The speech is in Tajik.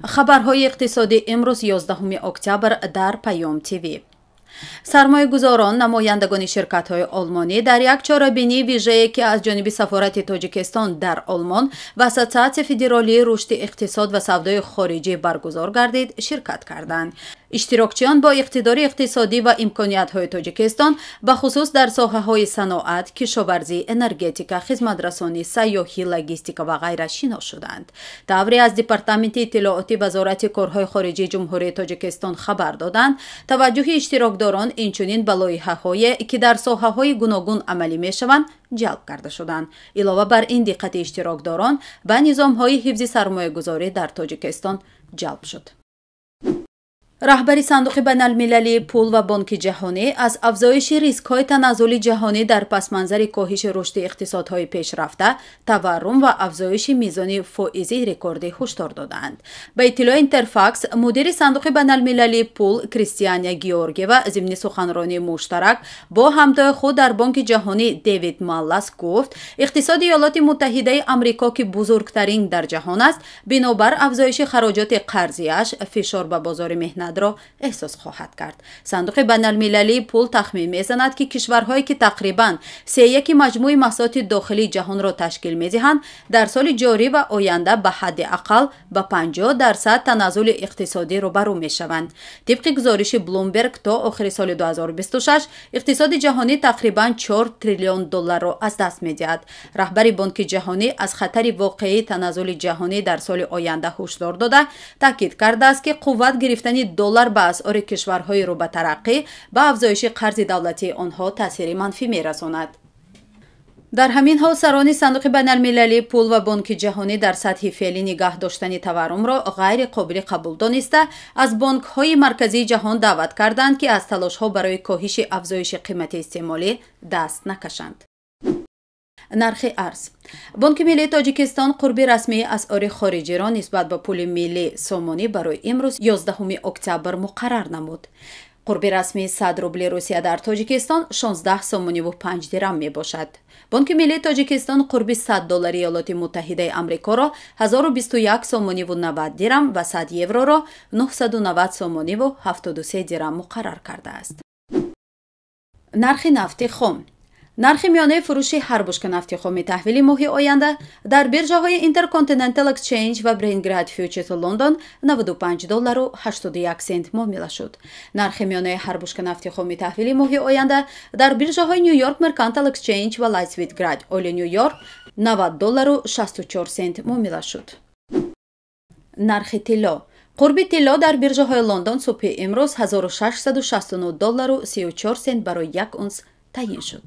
хабарҳои иқтисодӣ имрӯз 11 октябр дар Паём ТВ. сармоягузорон намояндагони ширкатҳои олмонӣ дар як чорабинии вижае ки аз ҷониби сафорати Тоҷикистон дар Олмон ва Ассотсиатсияи федералии рушди иқтисод ва савдои хориҷӣ баргузор гардид, ширкат карданд. иштирокчиён бо иқтидори иқтисодӣ ва имкониятҳои Тоҷикистон ба хусус дар соҳаҳои саноат, кишоварзӣ, энергетика, хизматрасонӣ, сайёҳӣ, логистика ва ғайра шинос шуданд. тавре аз Департаменти иттилооти Вазорати корҳои хориҷии Ҷумҳурии Тоҷикистон хабар доданд, таваҷҷӯҳи иштирокдорон инчунин ба лоиҳаҳое ки дар соҳаҳои гуногун амалӣ мешаванд ҷалб карда шуданд. Илова бар ин диққати иштирокдорон ба низомҳои ҳифзи сармоягузорӣ дар Тоҷикистон ҷалб шуд. раҳбари сандуқи байналмилалии пул ва бонки ҷаҳонӣ аз афзоиши рискҳои таназзули ҷаҳонӣ дар пасманзари коҳиши рушди иқтисодҳои пешрафта, таворрум ва афзоиши мизони фоизии рекордӣ ҳушдор доданд. ба иттилои Интерфакс, мудири сандуқи байналмилалии пул Кристиана Георгиева зимни суханронии муштарак бо ҳамтои худ дар Бонки ҷаҳонӣ Дэвид Маллас гуфт, иқтисоди Иёлоти Муттаҳидаи Амрико ки бузургтарин дар ҷаҳон аст, бинобар афзоиши хароҷоти қарзияш фишор ба бозори меҳнат ро эҳсос хоҳад кард. сандуқи байналмилалии пул тахмин мезанад ки кишварҳое ки тақрибан 3/1 маҷмӯи маҳсулоти дохилии ҷаҳонро ташкил медиҳанд, дар соли ҷорӣ ва оянда ба ҳадди ақал ба 50% таназзули иқтисодӣ рӯбарӯ мешаванд. тибқи гузориши Bloomberg, то охири соли 2026 иқтисоди ҷаҳонӣ тақрибан $4 триллион аз даст медиҳад. раҳбари Бонки ҷаҳонӣ аз хатари воқеии таназзули ҷаҳонӣ дар соли оянда ҳушдор дода, таъкид кардааст ки қувват гирифтани доллар ба асъори кишварҳои рӯ ба тараққӣ ба афзоиши қарзи давлатии онҳо таъсири манфӣ мерасонад. дар ҳамин ҳол сарони сандуқи байналмилалии пул ва Бонки ҷаҳонӣ дар сатҳи феълӣ нигоҳ доштани таворрумро ғайри қобили қабул дониста, аз бонкҳои марказии ҷаҳон даъват карданд ки аз талошҳо барои коҳиши афзоиши қимати истеъмолӣ даст накашанд. нархи арз. Бонки Миллии Тоҷикистон қурби расмии асъори хориҷиро нисбат ба пули миллӣ сомонӣ барои имрӯз 11 октябр муқаррар намуд. қурби расмии 100 рубли Русия дар Тоҷикистон 16 сомониву 5 дирам мебошад. Бонки Миллии Тоҷикистон қурби $100 Иёлоти Муттаҳидаи Амрикоро 1021 сомониву 90 дирам ва 100 евроро 990 сомониву 73 дирам муқаррар кардааст. нархи нафти хом. нархи миёнаи фурӯши ҳар бушка нафти хоми таҳвили моҳи оянда дар биржаҳои Intercontinental Exchange ва Braingrad Futures London $90.81 муомила шуд. нархи миёнаи ҳар бушка нафти хоми таҳвили моҳи оянда дар биржаҳои New York Mercantile Exchange ва Lightswitgrad Oil New York $90.64 муомила шуд. нархи тилло. қурби тилло дар биржаҳои Лондон субҳи имрӯз $1669.34 барои 1 унс таъин шуд.